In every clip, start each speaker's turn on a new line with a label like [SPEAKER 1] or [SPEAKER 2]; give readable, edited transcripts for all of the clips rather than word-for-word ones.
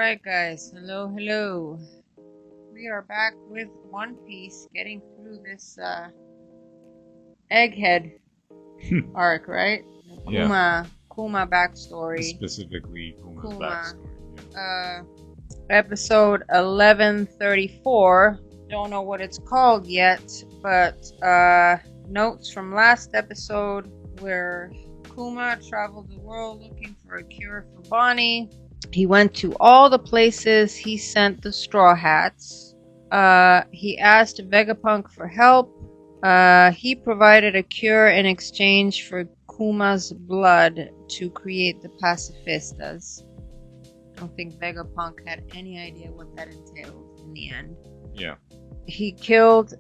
[SPEAKER 1] Alright guys, hello. We are back with One Piece, getting through this Egghead arc, right?
[SPEAKER 2] Yeah.
[SPEAKER 1] Kuma backstory.
[SPEAKER 2] Specifically Kuma's
[SPEAKER 1] Kuma.
[SPEAKER 2] backstory.
[SPEAKER 1] Episode 1134. Don't know what it's called yet, but notes from last episode where Kuma traveled the world looking for a cure for Bonney. He went to all the places he sent the Straw Hats. He asked Vegapunk for help. He provided a cure in exchange for Kuma's blood to create the pacifistas. I don't think Vegapunk had any idea what that entailed in the end.
[SPEAKER 2] Yeah.
[SPEAKER 1] He killed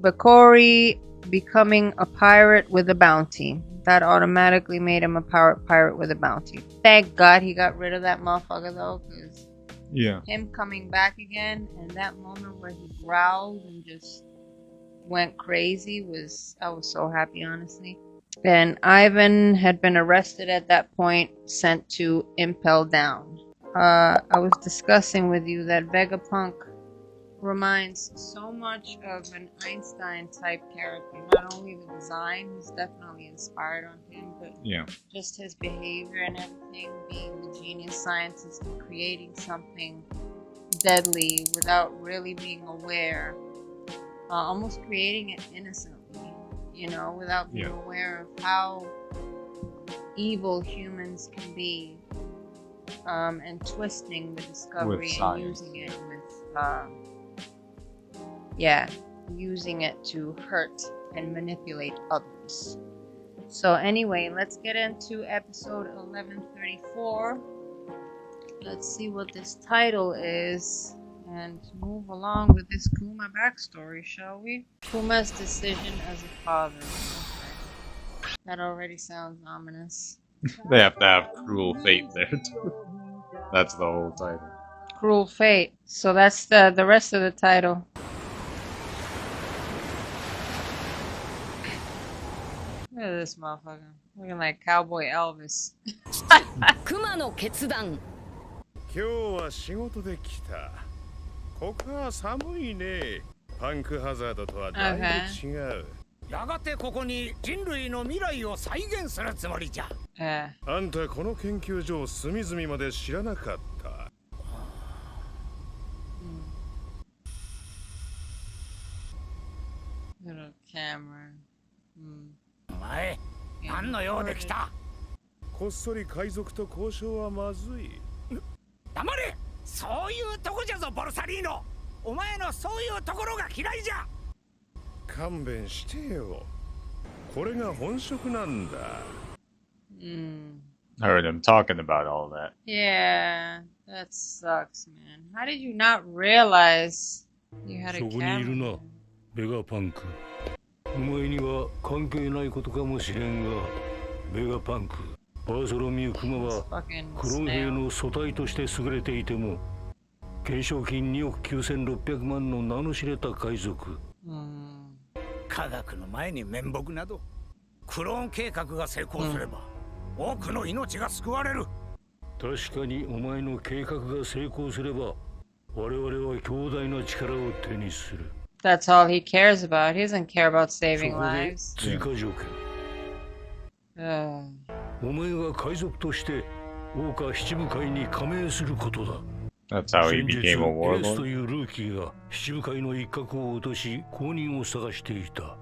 [SPEAKER 1] Bakori, becoming a pirate with a bounty. That automatically made him a pirate with a bounty. Thank God he got rid of that motherfucker though, because him coming back again and that moment where he growled and just went crazy I was so happy, honestly. And Ivan had been arrested at that point, sent to Impel Down. I was discussing with you that Vegapunk reminds so much of an Einstein type character. Not only the design, he's definitely inspired on him, but just his behavior and everything, being the genius scientist and creating something deadly without really being aware, almost creating it innocently, without being aware of how evil humans can be, and twisting the discovery and using it with using it to hurt and manipulate others. So anyway, let's get into episode 1134. Let's see what this title is and move along with this Kuma backstory, shall we? Kuma's decision as a father. Okay. That already sounds ominous.
[SPEAKER 2] They have to have cruel fate there too. That's the whole title.
[SPEAKER 1] Cruel fate. So that's the rest of the title. Look at this motherfucker. Looking like Cowboy Elvis.
[SPEAKER 3] Kuma no ketsudan.
[SPEAKER 4] 今日は仕事で来た。ここは寒いね。パンクハザードとはだいぶ違う。
[SPEAKER 5] やがてここに人類の未来を再現するつもりじゃ。
[SPEAKER 4] あんたこの研究所を隅々まで知らなかった。
[SPEAKER 1] Little camera.
[SPEAKER 5] お前、何の用で来た？
[SPEAKER 4] こっそり海賊と交渉はまずい。
[SPEAKER 5] 黙れ！そういうとこじゃぞ、ボルサリーノ。お前のそういうところが嫌いじゃ。
[SPEAKER 4] 勘弁してよ。これが本職なんだ。
[SPEAKER 2] I heard him talking about all that.
[SPEAKER 1] Yeah, that sucks, man. How did you not realize you had a camera?
[SPEAKER 6] そこにいるな、ベガパンク。お前には関係ないことかもしれんが、ベガパンク、バーソロミュー・クマはクロン兵の素体として優れていても、懸賞金2億9600万の名の知れた海賊。
[SPEAKER 5] 科学の前に面目など、クローン計画が成功すれば、多くの命が救われる。
[SPEAKER 6] 確かにお前の計画が成功すれば、我々は強大な力を手にする。
[SPEAKER 1] That's all he cares about. He doesn't care about saving lives.
[SPEAKER 6] 追加条件。お前が海賊として桜花七部会に加盟することだ。
[SPEAKER 2] That's how he became a
[SPEAKER 6] エースと
[SPEAKER 2] warlord.
[SPEAKER 6] いうルーキーが七部会の一角を落とし後任を探していた。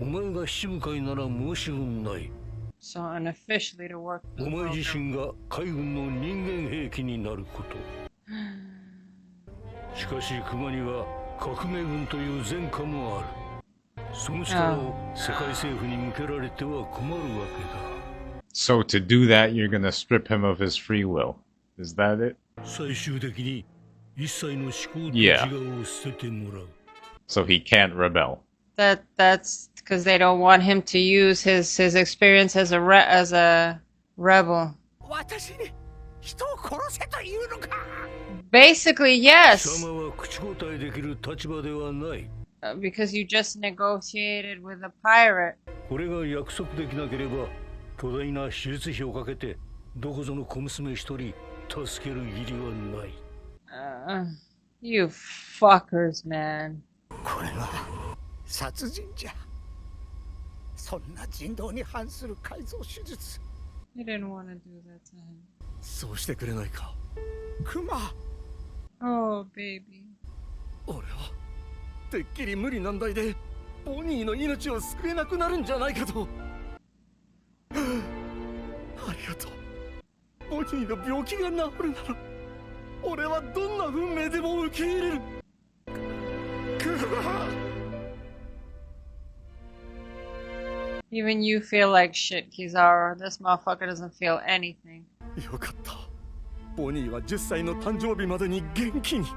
[SPEAKER 6] お前が七部会なら申し分ない。
[SPEAKER 1] So unofficially to work.
[SPEAKER 6] お前自身が海軍の人間兵器になること。しかし熊には革命軍という前科もある。その力を世界政府に向けられては困るわけだ。
[SPEAKER 2] So to do that, you're gonna strip him of his free will. Is that it?
[SPEAKER 6] 最終的に一切の思考と自我を捨ててもらう。
[SPEAKER 2] So he can't rebel.
[SPEAKER 1] That's because they don't want him to use his experience as a rebel.
[SPEAKER 5] 私に人を殺せというのか。
[SPEAKER 1] Basically, yes.
[SPEAKER 6] 貴様は口答えできる立場ではない。
[SPEAKER 1] Because you just negotiated with a pirate.
[SPEAKER 6] これが約束できなければ巨大な手術費をかけてどこぞの小娘一人助ける義理はない。
[SPEAKER 1] You fuckers, man.
[SPEAKER 5] これは殺人じゃ。そんな人道に反する改造手術。
[SPEAKER 1] You didn't want to do that to him.
[SPEAKER 4] そうしてくれないかクマ。
[SPEAKER 1] Oh, baby.
[SPEAKER 4] 俺はてっきり無理難題でボニーの命を救えなくなるんじゃないかと。ありがとう。ボニーの病気が治るなら俺はどんな運命でも受け入れる。クマ。
[SPEAKER 1] Even you feel like shit, Kizaru. This motherfucker doesn't feel anything.
[SPEAKER 4] よかった。ボニーは10歳の誕生日までに元気に。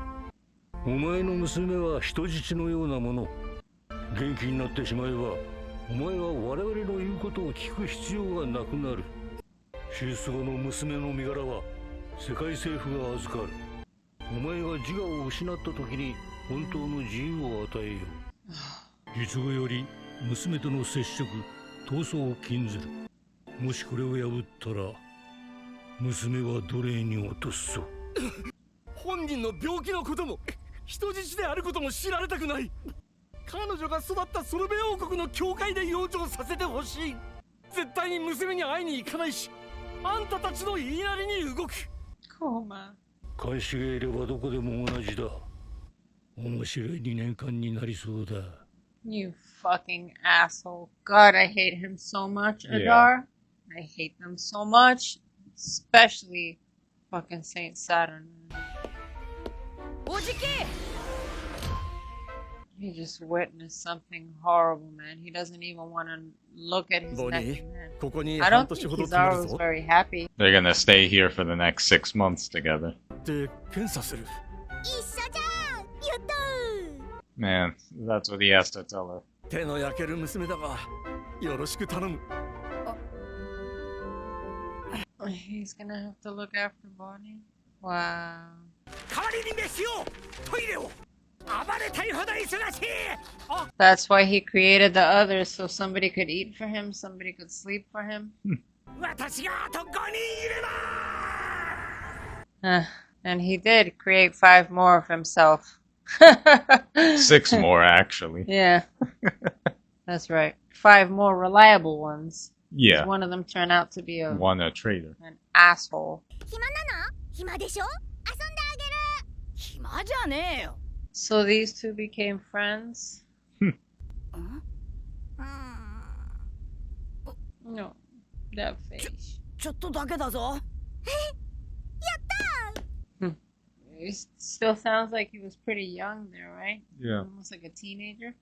[SPEAKER 6] お前の娘は人質のようなもの。元気になってしまえば、お前は我々の言うことを聞く必要がなくなる。手術後の娘の身柄は世界政府が預かる。お前が自我を失った時に本当の自由を与えよう。術後より娘との接触、闘争を禁ずる。もしこれを破ったら娘は奴隷に落とすぞ。
[SPEAKER 4] 本人の病気のことも人質であることも知られたくない。彼女が育ったソルベ王国の教会で養生させてほしい。絶対に娘に会いに行かないし、あんたたちの言いなりに動く。
[SPEAKER 1] Kuma.
[SPEAKER 6] 監視がいればどこでも同じだ。面白い2年間になりそうだ。
[SPEAKER 1] You fucking asshole. God, I hate him so much, Adar. I hate them so much. Especially fucking Saint Saturn.
[SPEAKER 3] おじき
[SPEAKER 1] He just witnessed something horrible, man. He doesn't even want to look at his
[SPEAKER 4] Bonnie,
[SPEAKER 1] nephew, man.
[SPEAKER 4] ここに
[SPEAKER 1] I
[SPEAKER 4] 半
[SPEAKER 1] don't
[SPEAKER 4] 年
[SPEAKER 1] think
[SPEAKER 4] ほど泊ま
[SPEAKER 1] Kizaru
[SPEAKER 4] る
[SPEAKER 1] was
[SPEAKER 4] ぞ。
[SPEAKER 1] very happy.
[SPEAKER 2] They're gonna stay here for the next 6 months together.
[SPEAKER 4] で、検査する。
[SPEAKER 3] 一緒じゃんやったー
[SPEAKER 2] Man, that's what he has to tell her.
[SPEAKER 4] 手の焼ける娘だが、よろしく頼む。
[SPEAKER 1] He's gonna have to look after Bonney. Wow.
[SPEAKER 5] 代わりに飯をトイレを暴れたいほど忙しい。
[SPEAKER 1] That's why he created the others, so somebody could eat for him, somebody could sleep for him.
[SPEAKER 5] 私があと5人いれば
[SPEAKER 1] And he did create 5 more of himself.
[SPEAKER 2] 6 more, actually.
[SPEAKER 1] Yeah. That's right. 5 more reliable ones.
[SPEAKER 2] Yeah.
[SPEAKER 1] One of them turned out to be
[SPEAKER 2] One a traitor.
[SPEAKER 1] an asshole.
[SPEAKER 3] 暇なの暇でしょ遊んであげる暇じゃねえよ
[SPEAKER 1] So these two became friends? No. That face.
[SPEAKER 3] ちょっとだけだぞ
[SPEAKER 1] It still sounds like he was pretty young there, right?
[SPEAKER 2] Yeah.
[SPEAKER 1] Almost like a teenager.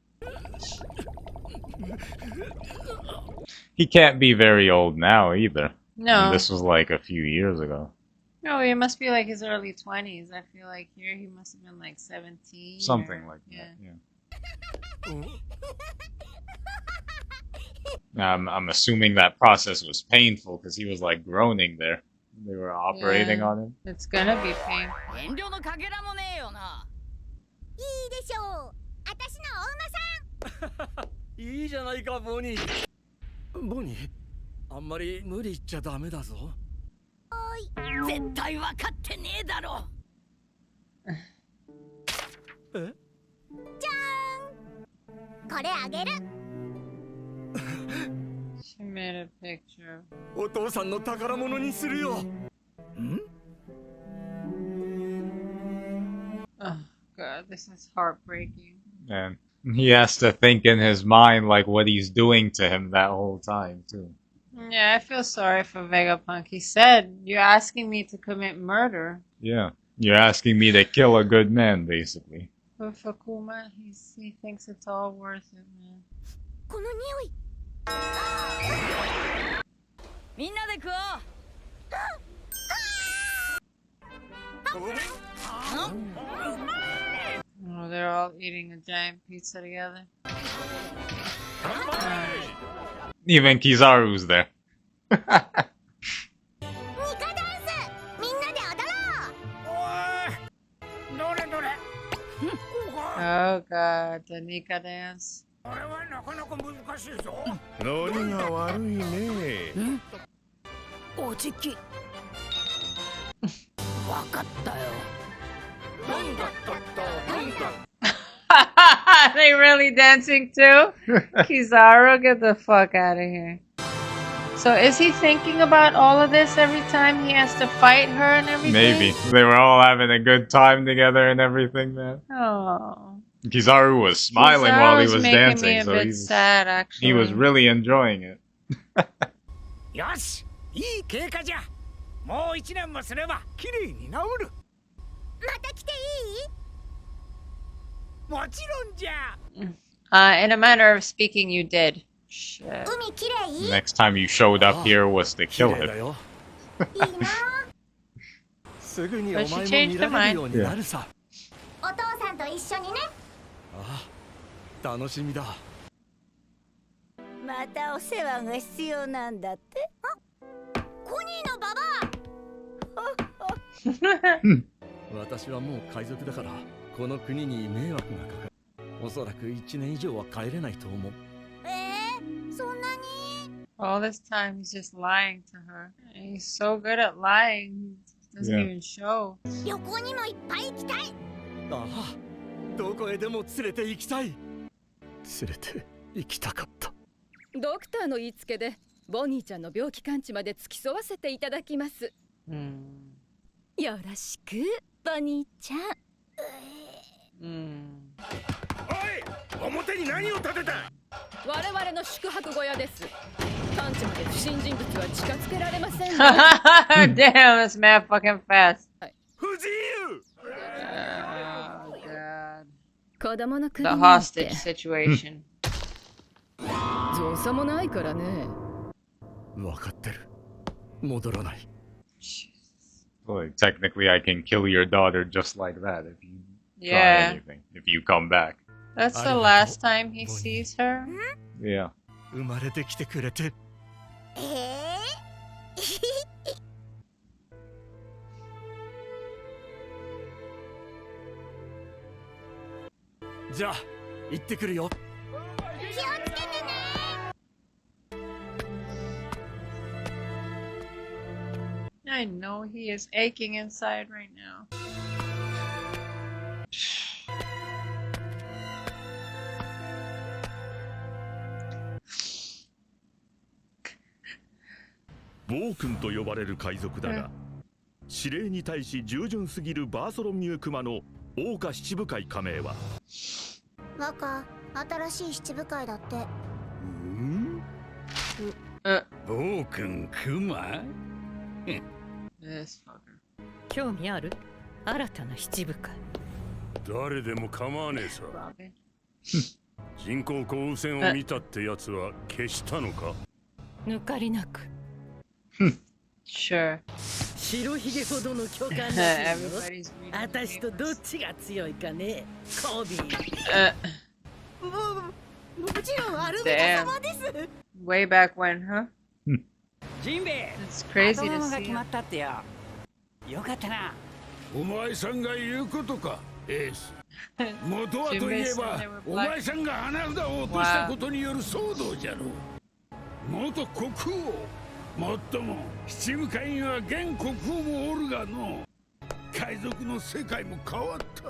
[SPEAKER 2] He can't be very old now either.
[SPEAKER 1] No.
[SPEAKER 2] This was like a few years ago.
[SPEAKER 1] No, he must be like his early 20s. I feel like here he must have been like 17.
[SPEAKER 2] Something
[SPEAKER 1] or-
[SPEAKER 2] like
[SPEAKER 1] yeah.
[SPEAKER 2] that, yeah. I'm assuming that process was painful because he was like groaning there. They were operating
[SPEAKER 1] Yeah.
[SPEAKER 2] on him.
[SPEAKER 1] It's gonna be painful.
[SPEAKER 3] 遠慮のかけらもねえよないいでしょう私のお馬さん
[SPEAKER 4] いいじゃないか、ボニー。ボニー、あんまり無理言っちゃダメだぞ。
[SPEAKER 3] 絶対分かってねえだろ
[SPEAKER 4] え？
[SPEAKER 3] これあげる
[SPEAKER 1] She made a picture.
[SPEAKER 4] お父さんの宝物にするよ。
[SPEAKER 1] Oh, God, this is heartbreaking.
[SPEAKER 2] And he has to think in his mind like what he's doing to him that whole time too.
[SPEAKER 1] Yeah, I feel sorry for Vegapunk. He said, "You're asking me to commit murder."
[SPEAKER 2] Yeah. You're asking me to kill a good man, basically.
[SPEAKER 1] But for Kuma, he thinks it's all worth it, man.
[SPEAKER 3] この匂いみんなで食おう
[SPEAKER 1] Oh, they're all eating a giant pizza together.
[SPEAKER 2] Even Kizaru's there.
[SPEAKER 3] ニカダンスみんなで踊ろう
[SPEAKER 5] おいどれどれ
[SPEAKER 1] Oh, God, the Nika dance.
[SPEAKER 5] これはなかなか難しいぞ
[SPEAKER 4] ノリが悪いね。
[SPEAKER 3] おじき
[SPEAKER 5] わかったよ。
[SPEAKER 1] Are they really dancing too? Kizaru, get the fuck out of here. So is he thinking about all of this every time he has to fight her and everything?
[SPEAKER 2] Maybe. They were all having a good time together and everything, man.
[SPEAKER 1] Oh.
[SPEAKER 2] Kizaru was smiling while he
[SPEAKER 1] Kizaru's
[SPEAKER 2] was
[SPEAKER 1] making
[SPEAKER 2] dancing,
[SPEAKER 1] me a
[SPEAKER 2] so
[SPEAKER 1] bit
[SPEAKER 2] he's,
[SPEAKER 1] sad, actually.
[SPEAKER 2] he was really enjoying it.
[SPEAKER 5] よし、いい経過じゃ。もう1年もすれば綺麗に治る。
[SPEAKER 3] また来ていい？
[SPEAKER 5] もちろんじゃ。
[SPEAKER 1] In a manner of speaking, you did. Shit.
[SPEAKER 3] 海きれい？
[SPEAKER 2] Next time you showed up here was to kill
[SPEAKER 4] 綺麗だ
[SPEAKER 2] him.
[SPEAKER 4] よ。
[SPEAKER 3] いいな。
[SPEAKER 4] すぐにお前も見られるようになるさ。
[SPEAKER 3] お父さんと一緒にね。
[SPEAKER 4] ああ、楽しみだ。
[SPEAKER 7] またお世話が必要なんだって。
[SPEAKER 3] コニーのババア。
[SPEAKER 4] 私はもう海賊だから、この国に迷惑がかかる。おそらく1年以上は帰れないと思う。
[SPEAKER 3] そんなに？
[SPEAKER 1] All this time, he's just lying to her. And he's so good at lying. He doesn't
[SPEAKER 2] Yeah.
[SPEAKER 1] even show.
[SPEAKER 3] 旅行にもいっぱい行きたい。
[SPEAKER 4] ああ、どこへでも連れて行きたい。連れて行きたかった。
[SPEAKER 8] ドクターの言いつけでボニーちゃんの病気完治まで付き添わせていただきます。よろしく、ボニーちゃん。
[SPEAKER 5] おい、表に何を立てた？
[SPEAKER 8] 我々の宿泊小屋です。完治まで不審人物は近づけられません。
[SPEAKER 1] Damn, this man fucking fast.
[SPEAKER 5] 不自由。
[SPEAKER 1] Oh, God.
[SPEAKER 8] 子供の首
[SPEAKER 1] The
[SPEAKER 8] なん
[SPEAKER 1] hostage
[SPEAKER 8] て
[SPEAKER 1] situation.
[SPEAKER 8] 造作もないからね。
[SPEAKER 4] 分かってる。戻らない。
[SPEAKER 2] Well, technically, I can kill your daughter just like that if you try
[SPEAKER 1] Yeah.
[SPEAKER 2] anything. If you come back.
[SPEAKER 1] That's the last time he sees her.
[SPEAKER 2] Yeah.
[SPEAKER 4] 生まれてきてくれて。じゃあ、行ってくるよ。
[SPEAKER 3] 気をつけてね。
[SPEAKER 1] I know he is aching inside right now.
[SPEAKER 9] 暴君と呼ばれる海賊だが、指令に対し従順すぎるバーソロミュークマの桜花七部会加盟は
[SPEAKER 3] 若、新しい七部会だって。
[SPEAKER 5] 暴君クマ？
[SPEAKER 1] This fucker.
[SPEAKER 7] 興味ある？新たな七部会。
[SPEAKER 6] 誰でも構わねえさ。
[SPEAKER 1] Robin.
[SPEAKER 6] 人工降雨船を見たってやつは消したのか？
[SPEAKER 7] 抜かりなく。
[SPEAKER 1] Sure.
[SPEAKER 7] 白ひげほどの巨漢だし
[SPEAKER 1] Everybody's reading.
[SPEAKER 7] 私とどっちが強いかね、コビー。もちろんアルベタ様です。
[SPEAKER 1] Way back when, huh?
[SPEAKER 5] ジンベエ。
[SPEAKER 1] It's crazy
[SPEAKER 5] 後
[SPEAKER 1] to
[SPEAKER 5] が
[SPEAKER 1] see
[SPEAKER 5] 決
[SPEAKER 1] him.
[SPEAKER 5] まったってよ。よかったな。
[SPEAKER 9] お前さんが言うことか、エース。元はといえば、お前さんが花札を落としたことによる騒動じゃろう。元国王。もっとも七部会には現国王もおるがの海賊の世界も変わった。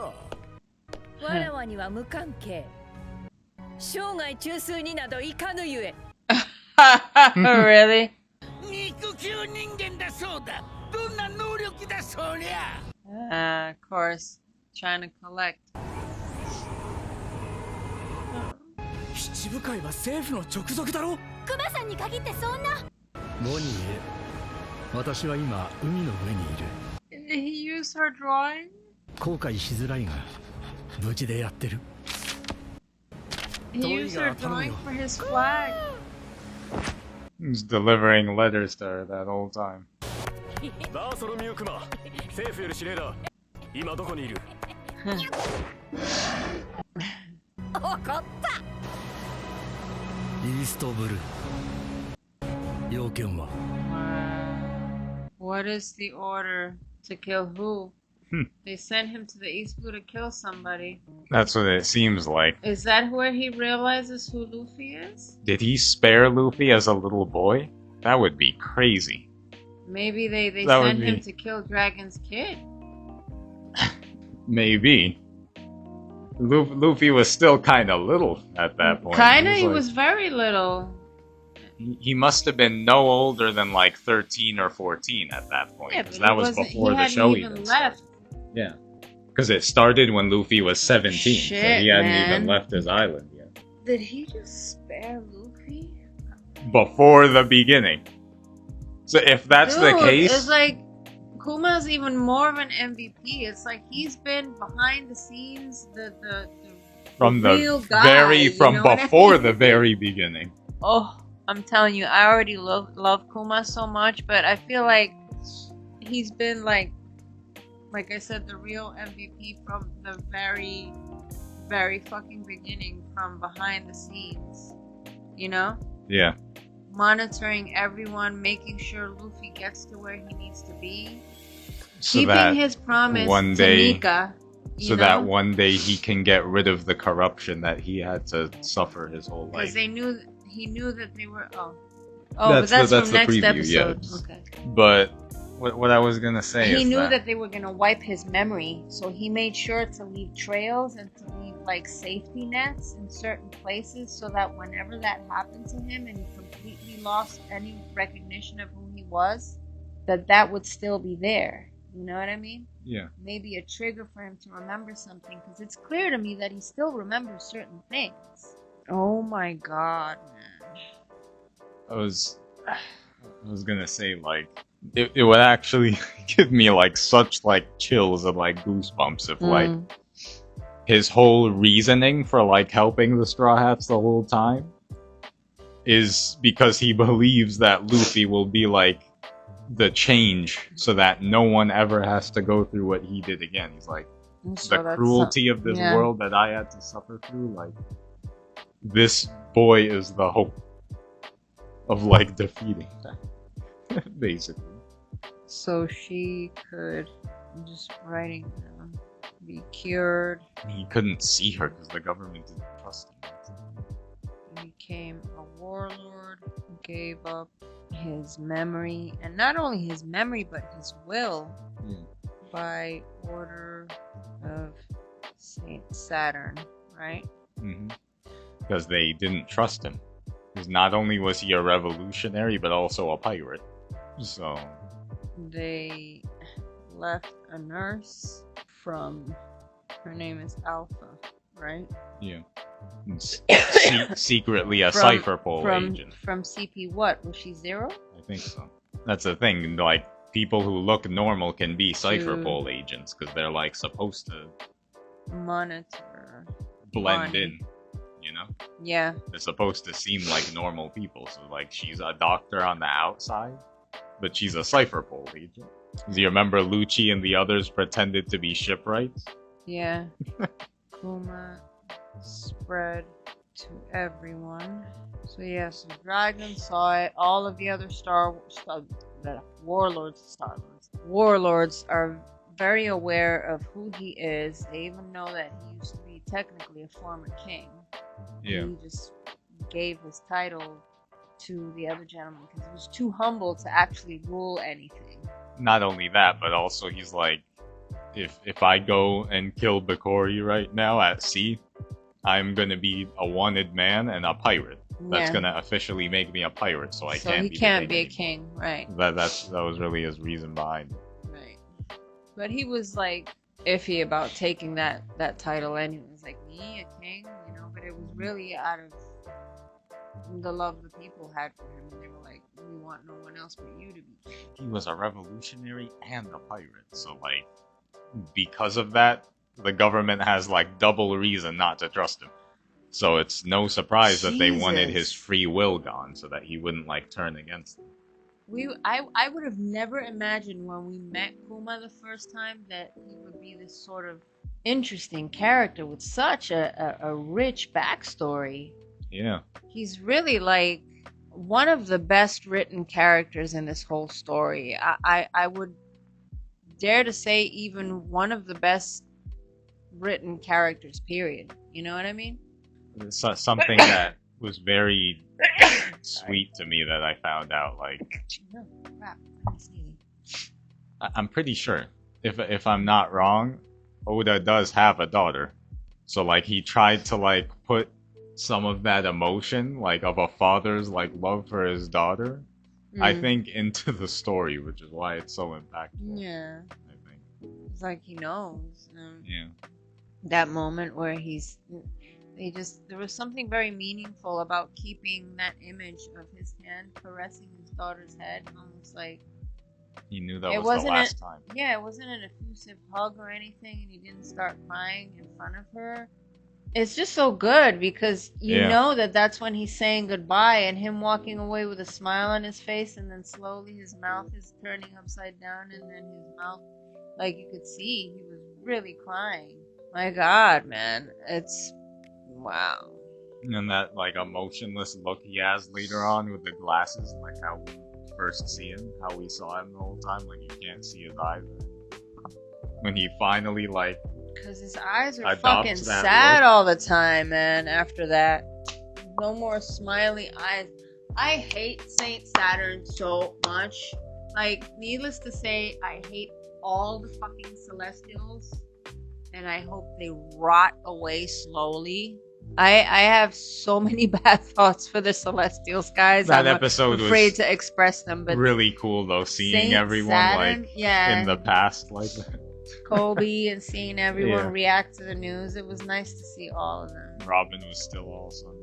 [SPEAKER 8] わらわには無関係。生涯中枢になどいかぬゆえ。
[SPEAKER 1] Really?
[SPEAKER 5] 肉球人間だそうだ。どんな能力だそりゃ。
[SPEAKER 1] Of course. Trying to collect.
[SPEAKER 4] 七部会は政府の直属だろ。
[SPEAKER 3] クマさんに限ってそんな。
[SPEAKER 4] ボニーへ。私は今海の上にいる。
[SPEAKER 1] Did he use her drawing?
[SPEAKER 4] 後悔しづらいが無事でやってる。
[SPEAKER 1] He used her drawing for his flag.
[SPEAKER 2] He's delivering letters to her that whole time.
[SPEAKER 6] バーソロミュークマ、政府より指令だ。今どこにいる？
[SPEAKER 7] わかった。
[SPEAKER 4] イーストブルー。要件は
[SPEAKER 1] What is the order to kill who? They sent him to the East Blue to kill somebody.
[SPEAKER 2] That's what it seems like.
[SPEAKER 1] Is that where he realizes who Luffy is?
[SPEAKER 2] Did he spare Luffy as a little boy? That would be crazy.
[SPEAKER 1] Maybe they
[SPEAKER 2] That would
[SPEAKER 1] sent him
[SPEAKER 2] be-
[SPEAKER 1] to kill Dragon's kid.
[SPEAKER 2] Maybe. Luffy was still kind of little at that point.
[SPEAKER 1] Kinda, he
[SPEAKER 2] like-
[SPEAKER 1] was very little.
[SPEAKER 2] He must have been no older than like 13 or 14 at that point.
[SPEAKER 1] Yeah,
[SPEAKER 2] Because
[SPEAKER 1] but
[SPEAKER 2] that
[SPEAKER 1] he
[SPEAKER 2] was
[SPEAKER 1] wasn't-
[SPEAKER 2] before
[SPEAKER 1] he
[SPEAKER 2] the
[SPEAKER 1] hadn't
[SPEAKER 2] show
[SPEAKER 1] even
[SPEAKER 2] even
[SPEAKER 1] left.
[SPEAKER 2] started. Yeah. Because it started when Luffy was 17. So
[SPEAKER 1] Shit,
[SPEAKER 2] he hadn't
[SPEAKER 1] man.
[SPEAKER 2] even left his island yet.
[SPEAKER 1] Did he just spare Luffy?
[SPEAKER 2] Before the beginning. So if that's the
[SPEAKER 1] Dude,
[SPEAKER 2] case...
[SPEAKER 1] it's like Kuma's even more of an MVP. It's like he's been behind the scenes, the
[SPEAKER 2] from
[SPEAKER 1] real
[SPEAKER 2] the
[SPEAKER 1] guy,
[SPEAKER 2] very...
[SPEAKER 1] you
[SPEAKER 2] From
[SPEAKER 1] know what I
[SPEAKER 2] before
[SPEAKER 1] mean?
[SPEAKER 2] the very beginning.
[SPEAKER 1] Oh, I'm telling you, I already love Kuma so much, but I feel like he's been like I said, the real MVP from the very, very fucking beginning, from behind the scenes. You know?
[SPEAKER 2] Yeah.
[SPEAKER 1] Monitoring everyone, making sure Luffy gets to where he needs to be.
[SPEAKER 2] So
[SPEAKER 1] Keeping
[SPEAKER 2] that
[SPEAKER 1] his promise
[SPEAKER 2] one
[SPEAKER 1] to
[SPEAKER 2] day-
[SPEAKER 1] Nika.
[SPEAKER 2] So that one day he can get rid of the corruption that he had to suffer his whole
[SPEAKER 1] Because
[SPEAKER 2] life.
[SPEAKER 1] he knew that they were. Oh,
[SPEAKER 2] That's
[SPEAKER 1] but that's
[SPEAKER 2] the
[SPEAKER 1] from next
[SPEAKER 2] preview,
[SPEAKER 1] episode.
[SPEAKER 2] yes.
[SPEAKER 1] Okay.
[SPEAKER 2] But what I was gonna say
[SPEAKER 1] He
[SPEAKER 2] is
[SPEAKER 1] knew that they were gonna wipe his memory, so he made sure to leave trails and to leave like safety nets in certain places, so that whenever that happened to him and he completely lost any recognition of who he was, that would still be there. You know what I mean?
[SPEAKER 2] Yeah.
[SPEAKER 1] Maybe a trigger for him to remember something, because it's clear to me that he still remembers certain things. Oh my god, man.
[SPEAKER 2] I was gonna say, like, it would actually give me like such like chills and like goosebumps if like his whole reasoning for like helping the Straw Hats the whole time is because he believes that Luffy will be like the change, so that no one ever has to go through what he did again. He's like,
[SPEAKER 1] So
[SPEAKER 2] the
[SPEAKER 1] that's
[SPEAKER 2] cruelty of this world that I had to suffer through, like, this boy is the hope of like defeating that. Basically.
[SPEAKER 1] So she could, I'm just writing down, be cured.
[SPEAKER 2] He couldn't see her because the government didn't trust him.
[SPEAKER 1] He became a warlord, gave up his memory, and not only his memory, but his will, by order of Saint Saturn, right?
[SPEAKER 2] Because they didn't trust him. Because not only was he a revolutionary, but also a pirate. So
[SPEAKER 1] They left a nurse from, her name is Alpha, right?
[SPEAKER 2] yeah, secretly a
[SPEAKER 1] From-
[SPEAKER 2] cipher pole
[SPEAKER 1] from,
[SPEAKER 2] agent.
[SPEAKER 1] From CP what? Was she 0?
[SPEAKER 2] I think so. That's the thing. Like, people who look normal can be cipher
[SPEAKER 1] Dude.
[SPEAKER 2] pole agents because they're like supposed to
[SPEAKER 1] Monitor.
[SPEAKER 2] blend
[SPEAKER 1] Bonney.
[SPEAKER 2] in. You know,
[SPEAKER 1] Yeah.
[SPEAKER 2] they're supposed to seem like normal people. So like, she's a doctor on the outside, but she's a cipher pole agent. Do you remember Lucci and the others pretended to be shipwrights?
[SPEAKER 1] Yeah. Kuma spread to everyone. So yes, the dragon saw it. All of the other warlords are very aware of who he is. They even know that he used to be technically a former king.
[SPEAKER 2] Yeah.
[SPEAKER 1] He just gave his title to the other gentleman because he was too humble to actually rule anything.
[SPEAKER 2] Not only that, but also he's like, if I go and kill Bakori right now at sea, I'm gonna be a wanted man and a pirate. That's
[SPEAKER 1] Yeah.
[SPEAKER 2] gonna officially make me a pirate, so I
[SPEAKER 1] So
[SPEAKER 2] can't
[SPEAKER 1] he
[SPEAKER 2] be the
[SPEAKER 1] can't
[SPEAKER 2] king
[SPEAKER 1] be a
[SPEAKER 2] anymore.
[SPEAKER 1] king, right?
[SPEAKER 2] That was really his reason behind it.
[SPEAKER 1] Right. But he was like iffy about taking that title anyways. Like, me, a king, you know, but it was really out of the love the people had for him, and they were like, we want no one else but you to be king.
[SPEAKER 2] He was a revolutionary and a pirate, so like, because of that, the government has like double reason not to trust him. So it's no surprise that they wanted his
[SPEAKER 1] Jesus.
[SPEAKER 2] free will gone, so that he wouldn't like turn against them.
[SPEAKER 1] I would have never imagined when we met Kuma the first time that he would be this sort of interesting character with such a rich backstory.
[SPEAKER 2] Yeah.
[SPEAKER 1] He's really like one of the best written characters in this whole story. I would dare to say even one of the best written characters, period. You know what I mean?
[SPEAKER 2] Something that was very sweet to me that I found out. Like, I'm pretty sure, if I'm not wrong, Oda does have a daughter. So like he tried to like put some of that emotion, like of a father's like love for his daughter, I think, into the story, which is why it's so impactful.
[SPEAKER 1] Yeah.
[SPEAKER 2] I think.
[SPEAKER 1] It's like he knows.
[SPEAKER 2] Yeah.
[SPEAKER 1] That moment where there was something very meaningful about keeping that image of his hand caressing his daughter's head, almost like
[SPEAKER 2] he knew that was the last time.
[SPEAKER 1] Yeah, it wasn't an effusive hug or anything, and he didn't start crying in front of her. It's just so good because you know that that's when he's saying goodbye, and him walking away with a smile on his face, and then slowly his mouth is turning upside down, and then his mouth, like you could see, he was really crying. My God, man, it's wow.
[SPEAKER 2] And that like emotionless look he has later on with the glasses, like how we first see him, how we saw him the whole time, like you can't see his eyes. When he finally like,
[SPEAKER 1] because his eyes are fucking sad all the time, man. After that, no more smiley eyes. I hate Saint Saturn so much. Like, needless to say, I hate all the fucking Celestials, and I hope they rot away slowly. I have so many bad thoughts for the Celestials, guys.
[SPEAKER 2] That
[SPEAKER 1] I'm
[SPEAKER 2] episode
[SPEAKER 1] afraid
[SPEAKER 2] was
[SPEAKER 1] to express them, but
[SPEAKER 2] really cool though, seeing
[SPEAKER 1] Saint
[SPEAKER 2] everyone
[SPEAKER 1] Saturn,
[SPEAKER 2] like
[SPEAKER 1] yeah,
[SPEAKER 2] in the past, like that.
[SPEAKER 1] Kobe, and seeing everyone react to the news. It was nice to see all of them.
[SPEAKER 2] Robin was still awesome.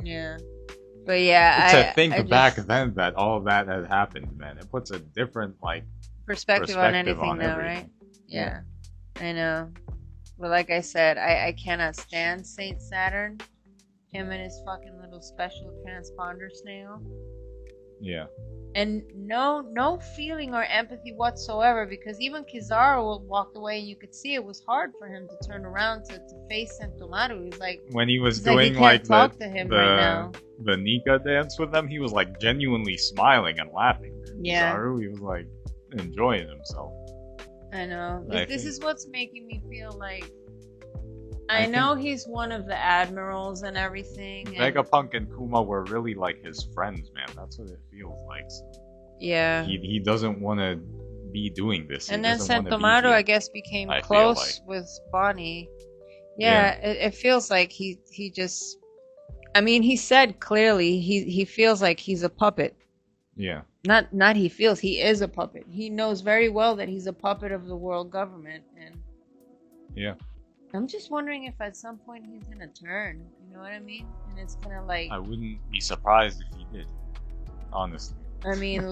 [SPEAKER 1] Yeah. But yeah,
[SPEAKER 2] to think back then that all of that had happened, man, it puts a different like
[SPEAKER 1] perspective on anything now, right? Yeah, I know. But like I said, I cannot stand Saint Saturn. Him and his fucking little special transponder snail.
[SPEAKER 2] Yeah.
[SPEAKER 1] And no feeling or empathy whatsoever, because even Kizaru walked away and you could see it was hard for him to turn around to face Sentomaru. He's like,
[SPEAKER 2] when he was doing
[SPEAKER 1] like
[SPEAKER 2] the Nika dance with them, he was like genuinely smiling and laughing.
[SPEAKER 1] Yeah.
[SPEAKER 2] Kizaru, he was like enjoying himself.
[SPEAKER 1] I know. This is what's making me feel like I know he's one of the admirals and everything.
[SPEAKER 2] Vegapunk and Kuma were really like his friends, man. That's what it feels like.
[SPEAKER 1] Yeah.
[SPEAKER 2] He doesn't want to be doing this.
[SPEAKER 1] And then Sentomaru, I guess, became close with Bonney. Yeah, it feels like he just. I mean, he said clearly he feels like he's a puppet.
[SPEAKER 2] Yeah.
[SPEAKER 1] Not he feels, he is a puppet. He knows very well that he's a puppet of the world government, and.
[SPEAKER 2] Yeah.
[SPEAKER 1] I'm just wondering if at some point he's gonna turn. You know what I mean? And it's gonna like.
[SPEAKER 2] I wouldn't be surprised if he did. Honestly.
[SPEAKER 1] I mean,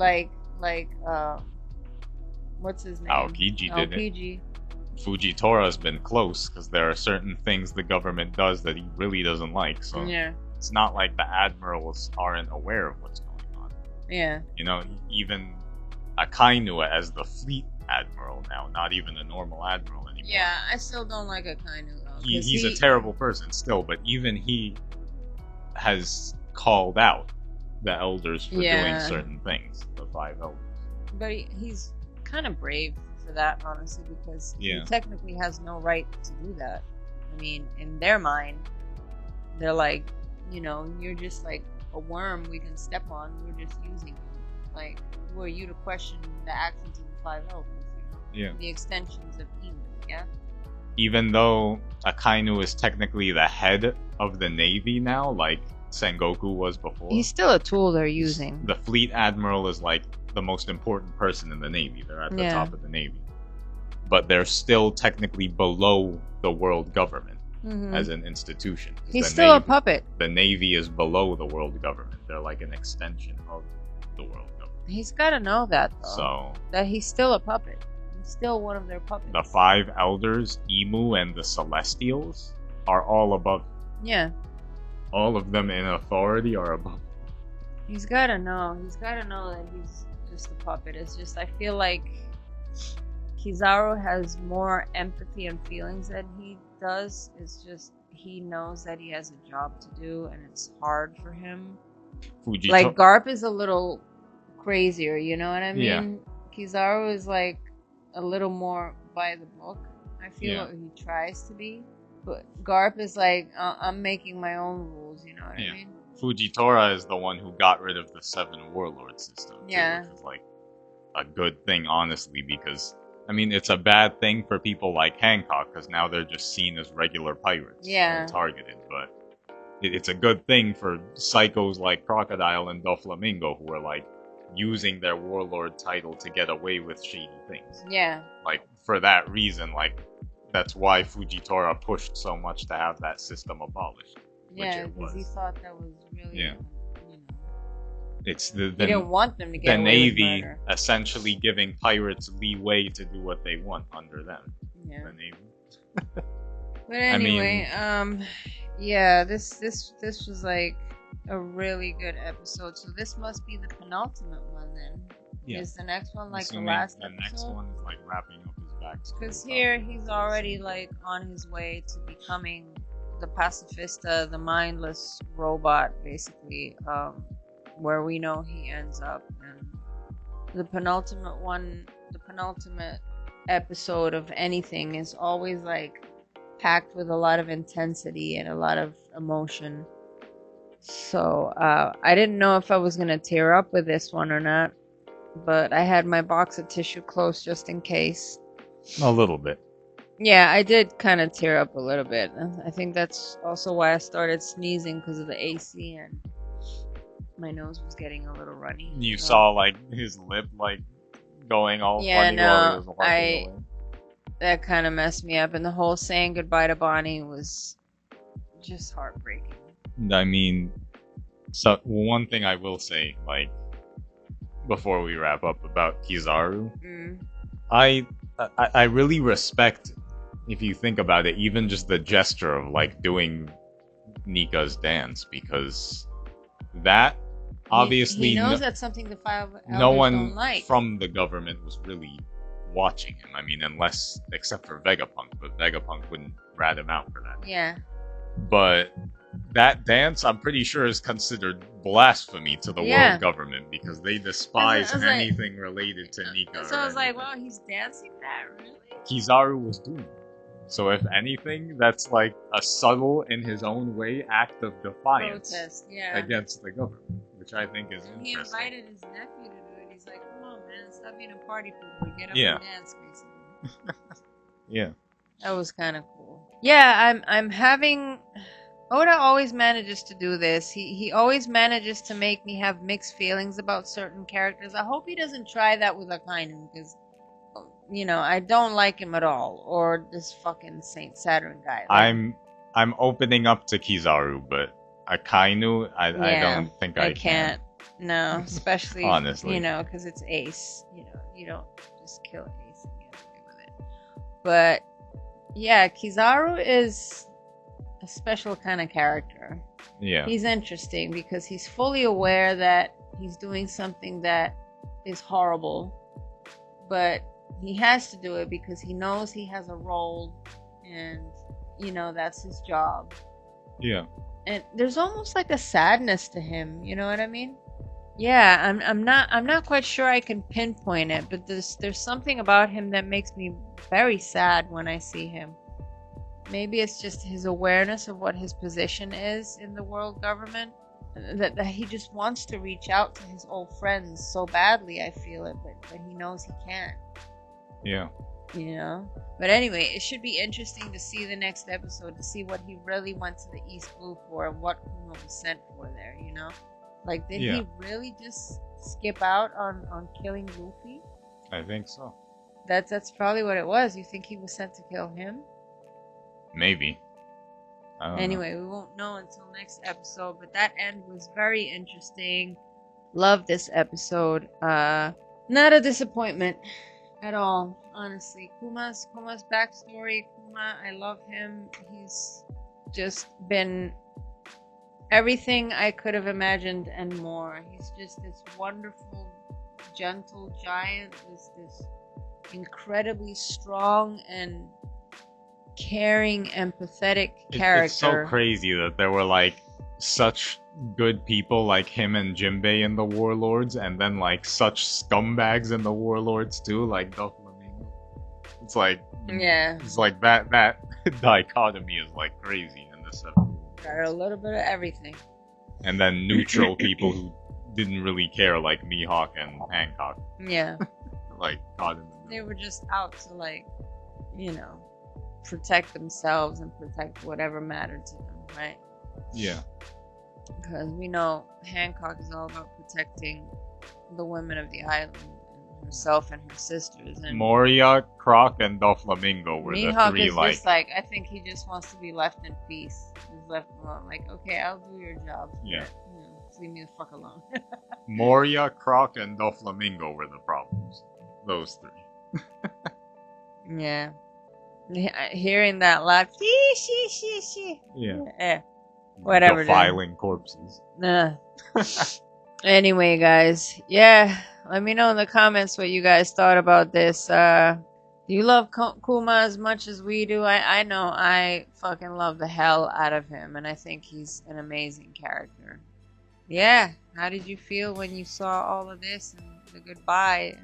[SPEAKER 1] what's his name?
[SPEAKER 2] Aokiji did it. Fujitori's been close because there are certain things the government does that he really doesn't like. So it's not like the admirals aren't aware of what's going on.
[SPEAKER 1] Yeah.
[SPEAKER 2] You know, even Akainu as the fleet admiral now, not even a normal admiral anymore.
[SPEAKER 1] Yeah, I still don't like Akainu though.
[SPEAKER 2] He's a terrible person still, but even he has called out the elders for doing certain things, the 5 elders.
[SPEAKER 1] But he's kind of brave for that, honestly, because he technically has no right to do that. I mean, in their mind, they're like, you know, you're just like a worm we can step on. We're just using you. Like, who are you to question the actions of the 5 elders? You know? Yeah. The extensions of Emu, yeah?
[SPEAKER 2] Even though Akainu is technically the head of the Navy now, like Sengoku was before.
[SPEAKER 1] He's still a tool they're using.
[SPEAKER 2] The fleet admiral is like the most important person in the Navy. They're at the top of the Navy. But they're still technically below the world government as an institution.
[SPEAKER 1] He's still a puppet.
[SPEAKER 2] The Navy is below the world government. They're like an extension of the world government.
[SPEAKER 1] He's got to know that, though.
[SPEAKER 2] So
[SPEAKER 1] that he's still a puppet. He's still one of their puppets.
[SPEAKER 2] The 5 elders, Emu, and the Celestials are all above.
[SPEAKER 1] Yeah.
[SPEAKER 2] All of them in authority are above.
[SPEAKER 1] He's got to know. He's got to know that he's just a puppet. It's just, I feel like Kizaru has more empathy and feelings than he does. It's just, he knows that he has a job to do, and it's hard for him. Like, Garp is a little crazier, you know what I mean? Yeah. Kizaru is like a little more by the book. I feel like he tries to be. But Garp is like, I'm making my own rules, you know what I mean?
[SPEAKER 2] Fujitora is the one who got rid of the 7 warlord system. Too,
[SPEAKER 1] Yeah.
[SPEAKER 2] which is like a good thing, honestly, because I mean it's a bad thing for people like Hancock because now they're just seen as regular pirates
[SPEAKER 1] Yeah.
[SPEAKER 2] and targeted. But it's a good thing for psychos like Crocodile and Doflamingo who are like using their warlord title to get away with shady things.
[SPEAKER 1] Yeah.
[SPEAKER 2] Like for that reason, like that's why Fujitora pushed so much to have that system abolished.
[SPEAKER 1] Yeah, because he thought that was really.
[SPEAKER 2] Yeah.
[SPEAKER 1] You know,
[SPEAKER 2] it's
[SPEAKER 1] he didn't want them to get
[SPEAKER 2] the
[SPEAKER 1] away
[SPEAKER 2] Navy
[SPEAKER 1] with murder.
[SPEAKER 2] essentially giving pirates leeway to do what they want under them.
[SPEAKER 1] Yeah.
[SPEAKER 2] The Navy.
[SPEAKER 1] But anyway, yeah, this was like a really good episode. So this must be the penultimate one then.
[SPEAKER 2] Yeah.
[SPEAKER 1] Is the next one like
[SPEAKER 2] Assuming
[SPEAKER 1] the last
[SPEAKER 2] the
[SPEAKER 1] episode?
[SPEAKER 2] next one is like wrapping up his backstory.
[SPEAKER 1] Because here he's already like on his way to becoming the pacifista, the mindless robot, basically, where we know he ends up. And the penultimate episode of anything is always like packed with a lot of intensity and a lot of emotion. So I didn't know if I was gonna tear up with this one or not, but I had my box of tissue close just in case.
[SPEAKER 2] A little bit.
[SPEAKER 1] Yeah, I did kind of tear up a little bit. I think that's also why I started sneezing because of the AC and my nose was getting a little runny.
[SPEAKER 2] You saw like his lip like going all funny while he was walking away.
[SPEAKER 1] That kind of messed me up, and the whole saying goodbye to Bonney was just heartbreaking.
[SPEAKER 2] I mean, so one thing I will say, like, before we wrap up about Kizaru, I really respect, if you think about it, even just the gesture of like doing Nika's dance, because that obviously
[SPEAKER 1] he knows that's something the five elders
[SPEAKER 2] no one
[SPEAKER 1] don't like.
[SPEAKER 2] from the government was really watching him. I mean, except for Vegapunk, but Vegapunk wouldn't rat him out for that.
[SPEAKER 1] Yeah.
[SPEAKER 2] But that dance, I'm pretty sure, is considered blasphemy to the world government because they despise anything related to Nika.
[SPEAKER 1] So I was like, wow, he's dancing that, really?
[SPEAKER 2] Kizaru was doomed. So if anything, that's like a subtle, in his own way, act of defiance against the government, which I think is interesting.
[SPEAKER 1] He invited his nephew to do it. He's like, come on, man, stop being a party pooper. Get up and dance, basically.
[SPEAKER 2] Yeah.
[SPEAKER 1] That was kind of cool. Yeah, I'm having... Oda always manages to do this. He always manages to make me have mixed feelings about certain characters. I hope he doesn't try that with Akainu, because, you know, I don't like him at all. Or this fucking Saint Saturn guy. Like,
[SPEAKER 2] I'm opening up to Kizaru, but Akainu, I don't think I
[SPEAKER 1] can't. No, especially,
[SPEAKER 2] honestly,
[SPEAKER 1] you know, because it's Ace. You know, you don't just kill Ace and get away with it. But yeah, Kizaru is a special kind of character.
[SPEAKER 2] Yeah.
[SPEAKER 1] He's interesting because he's fully aware that he's doing something that is horrible, but he has to do it because he knows he has a role and, you know, that's his job.
[SPEAKER 2] Yeah.
[SPEAKER 1] And there's almost like a sadness to him, you know what I mean? Yeah, I'm not quite sure I can pinpoint it, but there's something about him that makes me very sad when I see him. Maybe it's just his awareness of what his position is in the world government. That he just wants to reach out to his old friends so badly, I feel it, but he knows he can't.
[SPEAKER 2] Yeah.
[SPEAKER 1] You know? But anyway, it should be interesting to see the next episode, to see what he really went to the East Blue for and what Kuma was sent for there, you know? Like, did he really just skip out on killing Luffy?
[SPEAKER 2] I think so.
[SPEAKER 1] That's probably what it was. You think he was sent to kill him?
[SPEAKER 2] Maybe.
[SPEAKER 1] Anyway, we won't know until next episode, but that end was very interesting. Love this episode. Not a disappointment at all, honestly. Kuma's backstory. Kuma, I love him. He's just been everything I could have imagined and more. He's just this wonderful, gentle giant. This incredibly strong and caring, empathetic character.
[SPEAKER 2] It's so crazy that there were like such good people like him and Jinbei in the Warlords, and then like such scumbags in the Warlords too, like Doflamingo. It's like it's like that dichotomy is like crazy in this episode.
[SPEAKER 1] Got a little bit of everything.
[SPEAKER 2] And then neutral people who didn't really care, like Mihawk and Hancock.
[SPEAKER 1] Yeah.
[SPEAKER 2] Like, caught in the middle.
[SPEAKER 1] They were just out to, like, you know, protect themselves and protect whatever mattered to them, right?
[SPEAKER 2] Yeah.
[SPEAKER 1] Because we know Hancock is all about protecting the women of the island, and herself and her sisters. And
[SPEAKER 2] Moria, Croc, and Doflamingo were
[SPEAKER 1] Mihawk
[SPEAKER 2] the three,
[SPEAKER 1] is
[SPEAKER 2] like...
[SPEAKER 1] just like, I think he just wants to be left in peace. He's left alone. Like, okay, I'll do your job.
[SPEAKER 2] Yeah.
[SPEAKER 1] But, you know, just leave me the fuck alone.
[SPEAKER 2] Moria, Croc, and Doflamingo were the problems. Those three.
[SPEAKER 1] Yeah. Hearing that laugh, she.
[SPEAKER 2] Yeah.
[SPEAKER 1] Whatever.
[SPEAKER 2] Defiling corpses.
[SPEAKER 1] Nah. Anyway, guys, yeah, let me know in the comments what you guys thought about this. Do you love Kuma as much as we do? I know I fucking love the hell out of him, and I think he's an amazing character. Yeah, how did you feel when you saw all of this and the goodbye?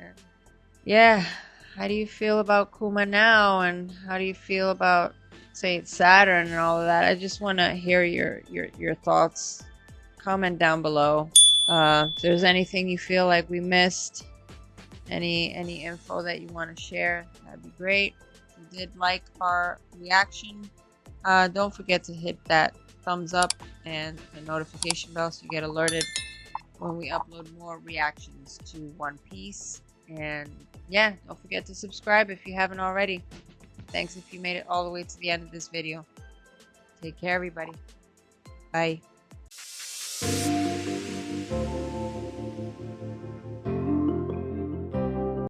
[SPEAKER 1] Yeah, how do you feel about Kuma now, and how do you feel about, say, Saturn and all of that? I just want to hear your thoughts. Comment down below. If there's anything you feel like we missed, any info that you want to share, that'd be great. If you did like our reaction, don't forget to hit that thumbs up and the notification bell so you get alerted when we upload more reactions to One Piece. And yeah, don't forget to subscribe if you haven't already. Thanks if you made it all the way to the end of this video. Take care, everybody. Bye.